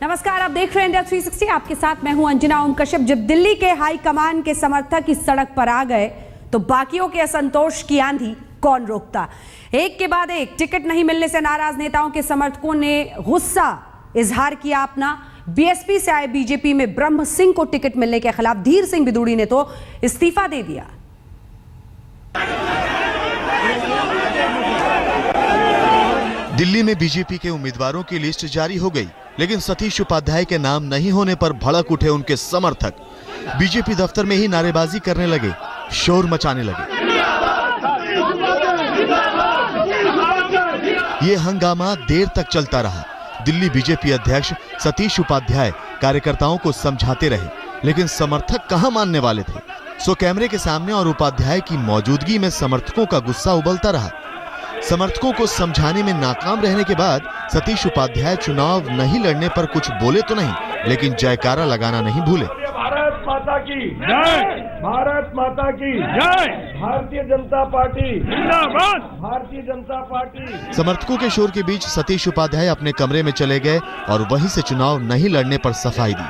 नमस्कार, आप देख रहे हैं इंडिया 360। आपके साथ मैं हूं अंजना ओम कश्यप। जब दिल्ली के हाई कमान के समर्थक इस सड़क पर आ गए तो बाकियों के असंतोष की आंधी कौन रोकता। एक के बाद एक टिकट नहीं मिलने से नाराज नेताओं के समर्थकों ने गुस्सा इजहार किया अपना। बीएसपी से आए बीजेपी में ब्रह्म सिंह को टिकट मिलने के खिलाफ धीर सिंह बिदूड़ी ने तो इस्तीफा दे दिया। दिल्ली में बीजेपी के उम्मीदवारों की लिस्ट जारी हो गई, लेकिन सतीश उपाध्याय के नाम नहीं होने पर भड़क उठे उनके समर्थक बीजेपी दफ्तर में ही नारेबाजी करने लगे, शोर मचाने लगे। ये हंगामा देर तक चलता रहा। दिल्ली बीजेपी अध्यक्ष सतीश उपाध्याय कार्यकर्ताओं को समझाते रहे, लेकिन समर्थक कहां मानने वाले थे। सो कैमरे के सामने और उपाध्याय की मौजूदगी में समर्थकों का गुस्सा उबलता रहा। समर्थकों को समझाने में नाकाम रहने के बाद सतीश उपाध्याय चुनाव नहीं लड़ने पर कुछ बोले तो नहीं, लेकिन जयकारा लगाना नहीं भूले। भारत माता की जय, भारत माता की जय, भारतीय जनता पार्टी जिंदाबाद, भारतीय जनता पार्टी। समर्थकों के शोर के बीच सतीश उपाध्याय अपने कमरे में चले गए और वहीं से चुनाव नहीं लड़ने पर सफाई दी।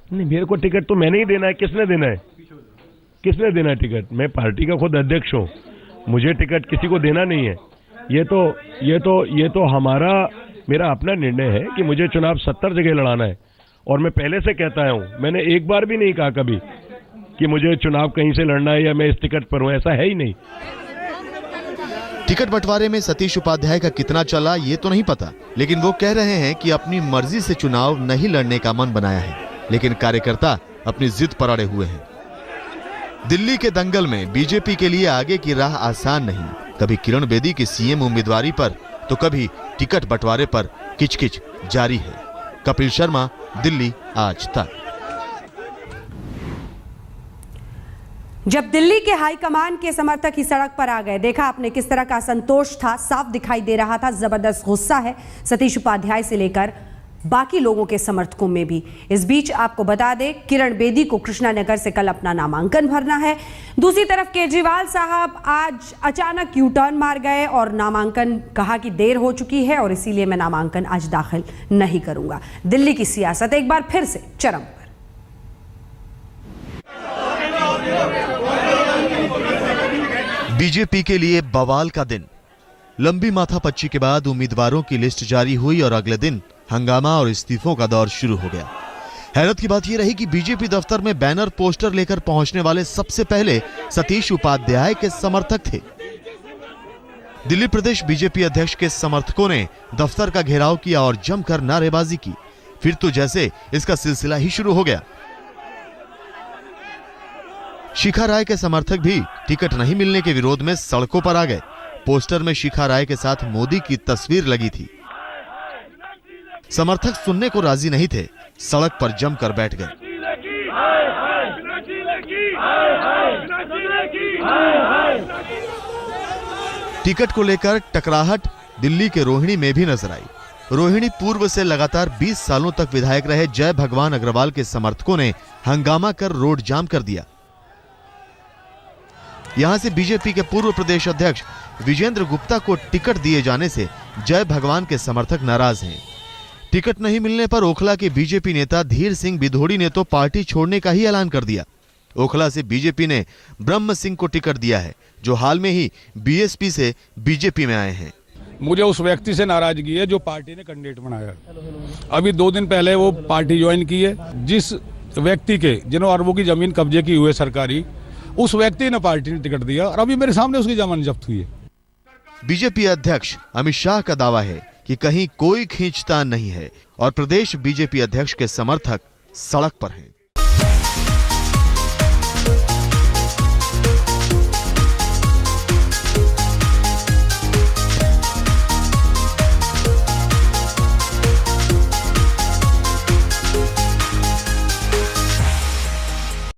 नहीं, मेरे को टिकट तो मैंने ही देना है। किसने देना है? किसने देना है टिकट? मैं पार्टी का खुद अध्यक्ष हूँ, मुझे टिकट किसी को देना नहीं है। ये तो मेरा अपना निर्णय है कि मुझे चुनाव 70 जगह लड़ाना है। और मैं पहले से कहता हूं, मैंने एक बार भी नहीं कहा कभी कि मुझे चुनाव कहीं से लड़ना है या मैं इस टिकट पर हूं, ऐसा है ही नहीं। टिकट बंटवारे में सतीश उपाध्याय का कितना चला ये तो नहीं पता, लेकिन वो कह रहे हैं कि अपनी मर्जी से चुनाव नहीं लड़ने का मन बनाया है, लेकिन कार्यकर्ता अपनी जिद पर अड़े हुए हैं। दिल्ली के दंगल में बीजेपी के लिए आगे की राह आसान नहीं। कभी किरण बेदी की सीएम उम्मीदवारी पर तो कभी टिकट बंटवारे पर किचकिच जारी है। कपिल शर्मा, दिल्ली आज तक। जब दिल्ली के हाईकमान के समर्थक ही सड़क पर आ गए, देखा आपने किस तरह का असंतोष था, साफ दिखाई दे रहा था। जबरदस्त गुस्सा है सतीश उपाध्याय से लेकर बाकी लोगों के समर्थकों में भी। इस बीच आपको बता दें, किरण बेदी को कृष्णानगर से कल अपना नामांकन भरना है। दूसरी तरफ केजरीवाल साहब आज अचानक यू टर्न मार गए और नामांकन कहा कि देर हो चुकी है और इसीलिए मैं नामांकन आज दाखिल नहीं करूंगा। दिल्ली की सियासत एक बार फिर से चरम पर। बीजेपी के लिए बवाल का दिन। लंबी माथापच्ची के बाद उम्मीदवारों की लिस्ट जारी हुई और अगले दिन हंगामा और इस्तीफों का दौर शुरू हो गया। हैरत की बात यह रही कि बीजेपी दफ्तर में बैनर पोस्टर लेकर पहुंचने वाले सबसे पहले सतीश उपाध्याय के समर्थक थे। दिल्ली प्रदेश बीजेपी अध्यक्ष के समर्थकों ने दफ्तर का घेराव किया और जमकर नारेबाजी की। फिर तो जैसे इसका सिलसिला ही शुरू हो गया। शिखा राय के समर्थक भी टिकट नहीं मिलने के विरोध में सड़कों पर आ गए। पोस्टर में शिखा राय के साथ मोदी की तस्वीर लगी थी। समर्थक सुनने को राजी नहीं थे, सड़क पर जमकर बैठ गए। टिकट को लेकर टकराहट दिल्ली के रोहिणी में भी नजर आई। रोहिणी पूर्व से लगातार 20 सालों तक विधायक रहे जय भगवान अग्रवाल के समर्थकों ने हंगामा कर रोड जाम कर दिया। यहां से बीजेपी के पूर्व प्रदेश अध्यक्ष विजेंद्र गुप्ता को टिकट दिए जाने से जय भगवान के समर्थक नाराज हैं। टिकट नहीं मिलने पर ओखला के बीजेपी नेता धीर सिंह बिधोड़ी ने तो पार्टी छोड़ने का ही ऐलान कर दिया। ओखला से बीजेपी ने ब्रह्म सिंह को टिकट दिया है, जो हाल में ही बीएसपी से बीजेपी में आए हैं। मुझे उस व्यक्ति से नाराजगी है जो पार्टी ने कैंडिडेट बनाया। अभी 2 दिन पहले वो पार्टी ज्वाइन की है। जिस व्यक्ति के जिन्होंने अरबों की जमीन कब्जे की हुई है सरकारी, उस व्यक्ति ने पार्टी ने टिकट दिया और अभी मेरे सामने उसकी जमानत जब्त हुई है। बीजेपी अध्यक्ष अमित शाह का दावा है कि कहीं कोई खींचतान नहीं है और प्रदेश बीजेपी अध्यक्ष के समर्थक सड़क पर हैं।